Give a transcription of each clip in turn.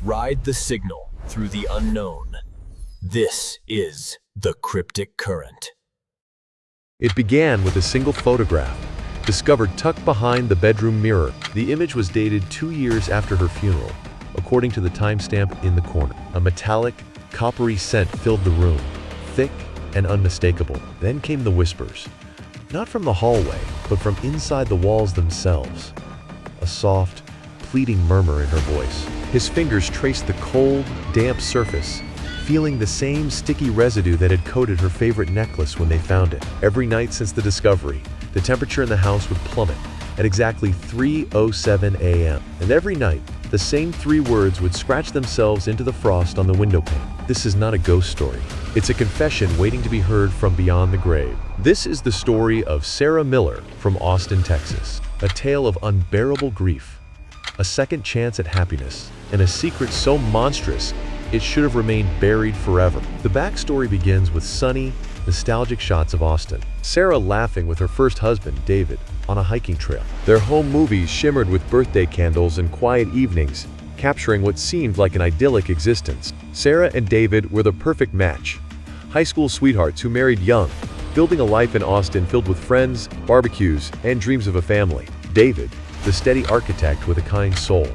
Ride the signal through the unknown. This is the Cryptic Current. It began with a single photograph, discovered tucked behind the bedroom mirror. The image was dated 2 years after her funeral, according to the timestamp in the corner. A metallic, coppery scent filled the room, thick and unmistakable. Then came the whispers, not from the hallway, but from inside the walls themselves. A soft, pleading murmur in her voice. His fingers traced the cold, damp surface, feeling the same sticky residue that had coated her favorite necklace when they found it. Every night since the discovery, the temperature in the house would plummet at exactly 3:07 a.m. And every night, the same 3 words would scratch themselves into the frost on the window pane. This is not a ghost story. It's a confession waiting to be heard from beyond the grave. This is the story of Sarah Miller from Austin, Texas. A tale of unbearable grief, a second chance at happiness, and a secret so monstrous it should have remained buried forever. The backstory begins with sunny, nostalgic shots of Austin. Sarah laughing with her first husband, David, on a hiking trail. Their home movies shimmered with birthday candles and quiet evenings, capturing what seemed like an idyllic existence. Sarah and David were the perfect match. High school sweethearts who married young, building a life in Austin filled with friends, barbecues, and dreams of a family. David, the steady architect with a kind soul,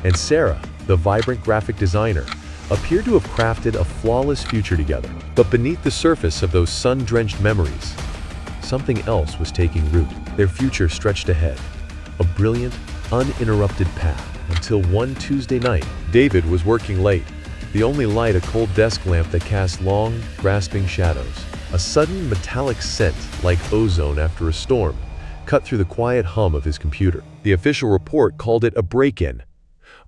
and Sarah, the vibrant graphic designer, appeared to have crafted a flawless future together. But beneath the surface of those sun-drenched memories, something else was taking root. Their future stretched ahead, a brilliant, uninterrupted path, until one Tuesday night, David was working late, the only light a cold desk lamp that cast long, grasping shadows. A sudden metallic scent, like ozone after a storm, cut through the quiet hum of his computer. The official report called it a break-in,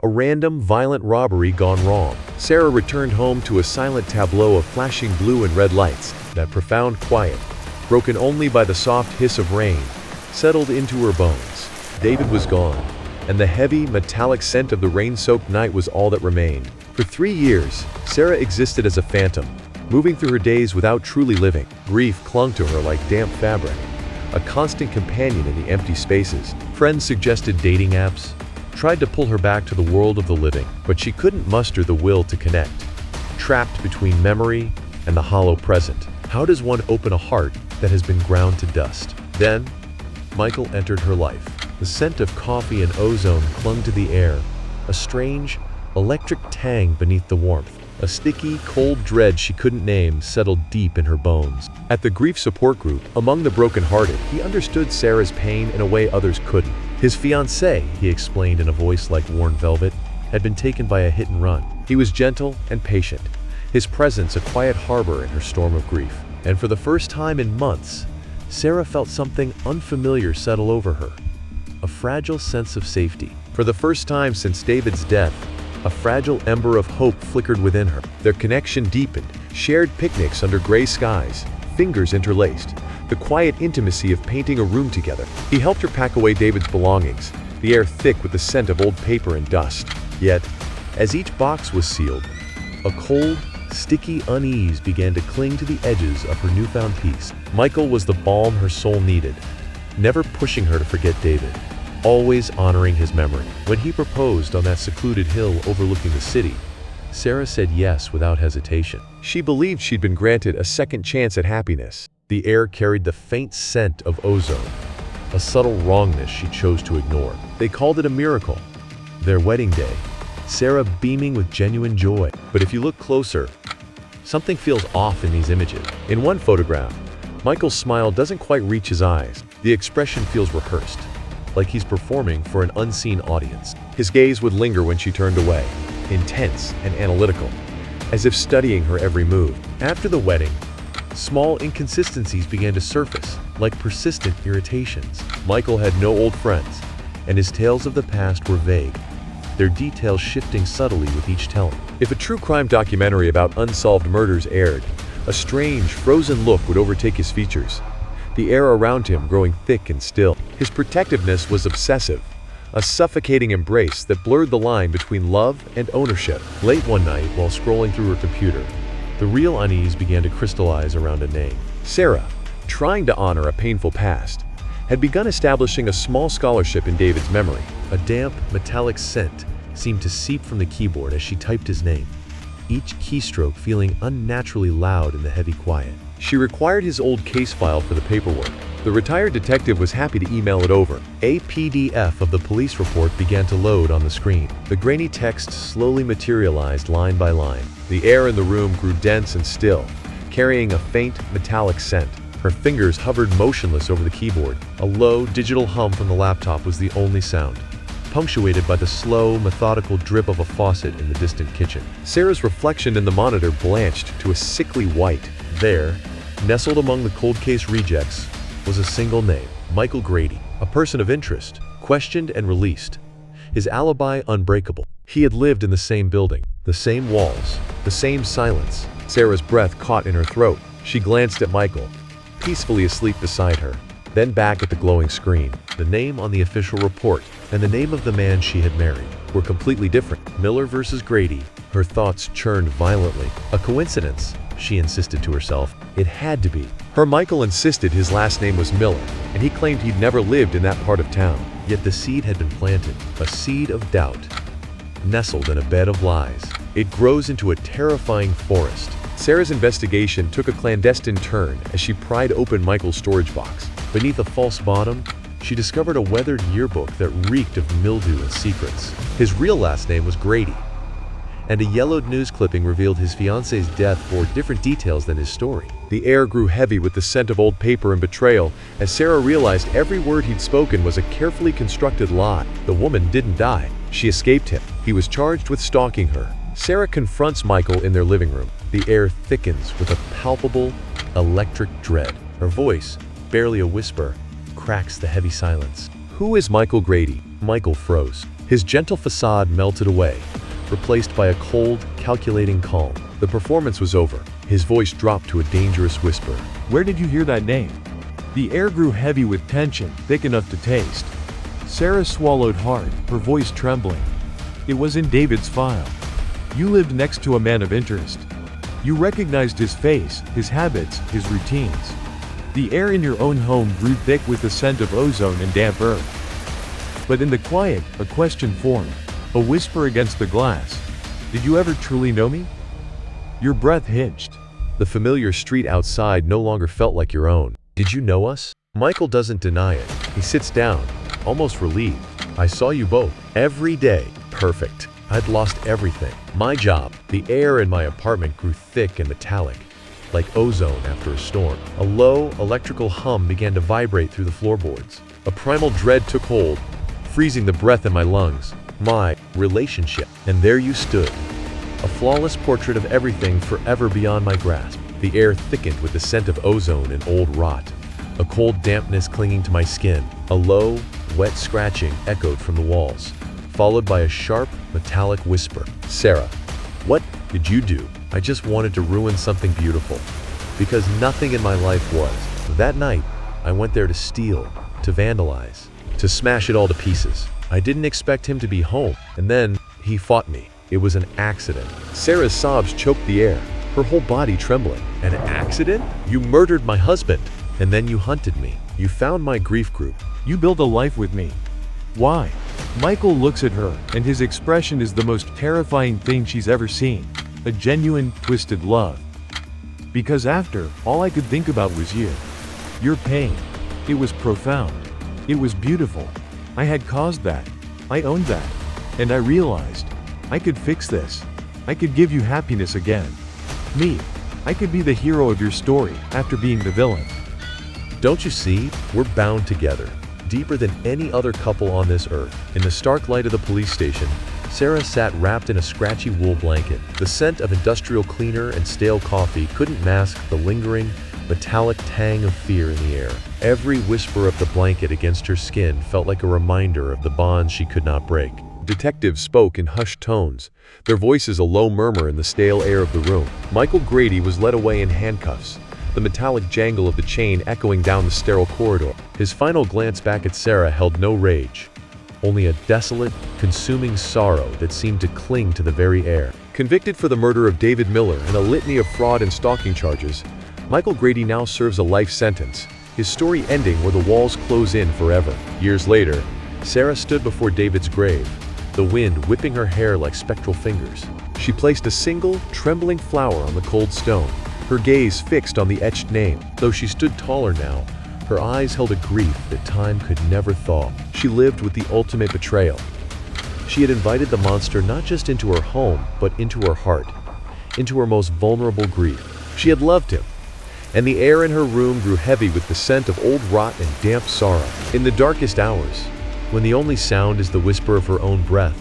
a random, violent robbery gone wrong. Sarah returned home to a silent tableau of flashing blue and red lights. That profound quiet, broken only by the soft hiss of rain, settled into her bones. David was gone, and the heavy, metallic scent of the rain-soaked night was all that remained. For 3 years, Sarah existed as a phantom, moving through her days without truly living. Grief clung to her like damp fabric, a constant companion in the empty spaces. Friends suggested dating apps, tried to pull her back to the world of the living, but she couldn't muster the will to connect, trapped between memory and the hollow present. How does one open a heart that has been ground to dust? Then, Michael entered her life. The scent of coffee and ozone clung to the air, a strange, electric tang beneath the warmth. A sticky, cold dread she couldn't name settled deep in her bones. At the grief support group, among the brokenhearted, he understood Sarah's pain in a way others couldn't. His fiancée, he explained in a voice like worn velvet, had been taken by a hit and run. He was gentle and patient, his presence a quiet harbor in her storm of grief. And for the first time in months, Sarah felt something unfamiliar settle over her, a fragile sense of safety. For the first time since David's death, a fragile ember of hope flickered within her. Their connection deepened, shared picnics under gray skies, fingers interlaced, the quiet intimacy of painting a room together. He helped her pack away David's belongings, the air thick with the scent of old paper and dust. Yet, as each box was sealed, a cold, sticky unease began to cling to the edges of her newfound peace. Michael was the balm her soul needed, never pushing her to forget David, always honoring his memory. When he proposed on that secluded hill overlooking the city, Sarah said yes without hesitation. She believed she'd been granted a second chance at happiness. The air carried the faint scent of ozone, a subtle wrongness she chose to ignore. They called it a miracle. Their wedding day, Sarah beaming with genuine joy. But if you look closer, something feels off in these images. In one photograph, Michael's smile doesn't quite reach his eyes. The expression feels rehearsed, like he's performing for an unseen audience. His gaze would linger when she turned away, intense and analytical, as if studying her every move. After the wedding, small inconsistencies began to surface, like persistent irritations. Michael had no old friends, and his tales of the past were vague, their details shifting subtly with each telling. If a true crime documentary about unsolved murders aired, a strange, frozen look would overtake his features, the air around him growing thick and still. His protectiveness was obsessive, a suffocating embrace that blurred the line between love and ownership. Late one night, while scrolling through her computer, the real unease began to crystallize around a name. Sarah, trying to honor a painful past, had begun establishing a small scholarship in David's memory. A damp, metallic scent seemed to seep from the keyboard as she typed his name, each keystroke feeling unnaturally loud in the heavy quiet. She required his old case file for the paperwork. The retired detective was happy to email it over. A PDF of the police report began to load on the screen. The grainy text slowly materialized line by line. The air in the room grew dense and still, carrying a faint, metallic scent. Her fingers hovered motionless over the keyboard. A low, digital hum from the laptop was the only sound, punctuated by the slow, methodical drip of a faucet in the distant kitchen. Sarah's reflection in the monitor blanched to a sickly white. There, nestled among the cold case rejects, was a single name: Michael Grady, a person of interest, questioned and released. His alibi unbreakable. He had lived in the same building, the same walls, the same silence. Sarah's breath caught in her throat. She glanced at Michael, peacefully asleep beside her, then back at the glowing screen. The name on the official report and the name of the man she had married were completely different. Miller versus Grady. Her thoughts churned violently. A coincidence, she insisted to herself. It had to be. Her Michael insisted his last name was Miller, and he claimed he'd never lived in that part of town. Yet the seed had been planted, a seed of doubt, nestled in a bed of lies. It grows into a terrifying forest. Sarah's investigation took a clandestine turn as she pried open Michael's storage box. Beneath a false bottom, she discovered a weathered yearbook that reeked of mildew and secrets. His real last name was Grady, and a yellowed news clipping revealed his fiance's death bore different details than his story. The air grew heavy with the scent of old paper and betrayal as Sarah realized every word he'd spoken was a carefully constructed lie. The woman didn't die. She escaped him. He was charged with stalking her. Sarah confronts Michael in their living room. The air thickens with a palpable, electric dread. Her voice, barely a whisper, cracks the heavy silence. "Who is Michael Grady?" Michael froze. His gentle facade melted away, replaced by a cold, calculating calm. The performance was over. His voice dropped to a dangerous whisper. "Where did you hear that name?" The air grew heavy with tension, thick enough to taste. Sarah swallowed hard, her voice trembling. "It was in David's file. You lived next to a man of interest. You recognized his face, his habits, his routines. The air in your own home grew thick with the scent of ozone and damp earth. But in the quiet, a question formed, a whisper against the glass. Did you ever truly know me?" Your breath hitched. The familiar street outside no longer felt like your own. "Did you know us?" Michael doesn't deny it. He sits down, almost relieved. "I saw you both. Every day. Perfect. I'd lost everything. My job." The air in my apartment grew thick and metallic, like ozone after a storm. A low, electrical hum began to vibrate through the floorboards. A primal dread took hold, freezing the breath in my lungs. My relationship. And there you stood, a flawless portrait of everything forever beyond my grasp. The air thickened with the scent of ozone and old rot, a cold dampness clinging to my skin. A low, wet scratching echoed from the walls, followed by a sharp, metallic whisper. "Sarah, what did you do?" I just wanted to ruin something beautiful, because nothing in my life was. That night, I went there to steal, to vandalize, to smash it all to pieces. I didn't expect him to be home, and then he fought me. It was an accident. Sarah's sobs choked the air, her whole body trembling. "An accident? You murdered my husband, and then you hunted me. You found my grief group. You built a life with me. Why?" Michael looks at her, and his expression is the most terrifying thing she's ever seen. A genuine, twisted love. "Because after, all I could think about was you. Your pain. It was profound. It was beautiful. I had caused that. I owned that. And I realized, I could fix this. I could give you happiness again. Me. I could be the hero of your story after being the villain." Don't you see? We're bound together, deeper than any other couple on this earth. In the stark light of the police station, Sarah sat wrapped in a scratchy wool blanket. The scent of industrial cleaner and stale coffee couldn't mask the lingering, metallic tang of fear in the air. Every whisper of the blanket against her skin felt like a reminder of the bonds she could not break. Detectives spoke in hushed tones, their voices a low murmur in the stale air of the room. Michael Grady was led away in handcuffs, the metallic jangle of the chain echoing down the sterile corridor. His final glance back at Sarah held no rage, only a desolate, consuming sorrow that seemed to cling to the very air. Convicted for the murder of David Miller and a litany of fraud and stalking charges, Michael Grady now serves a life sentence, his story ending where the walls close in forever. Years later, Sarah stood before David's grave, the wind whipping her hair like spectral fingers. She placed a single, trembling flower on the cold stone, her gaze fixed on the etched name. Though she stood taller now, her eyes held a grief that time could never thaw. She lived with the ultimate betrayal. She had invited the monster not just into her home, but into her heart, into her most vulnerable grief. She had loved him, and the air in her room grew heavy with the scent of old rot and damp sorrow. In the darkest hours, when the only sound is the whisper of her own breath,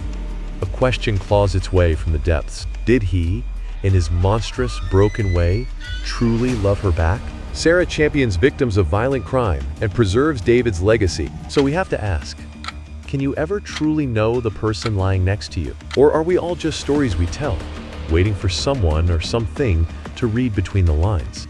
a question claws its way from the depths. Did he, in his monstrous, broken way, truly love her back? Sarah champions victims of violent crime and preserves David's legacy. So we have to ask, can you ever truly know the person lying next to you? Or are we all just stories we tell, waiting for someone or something to read between the lines?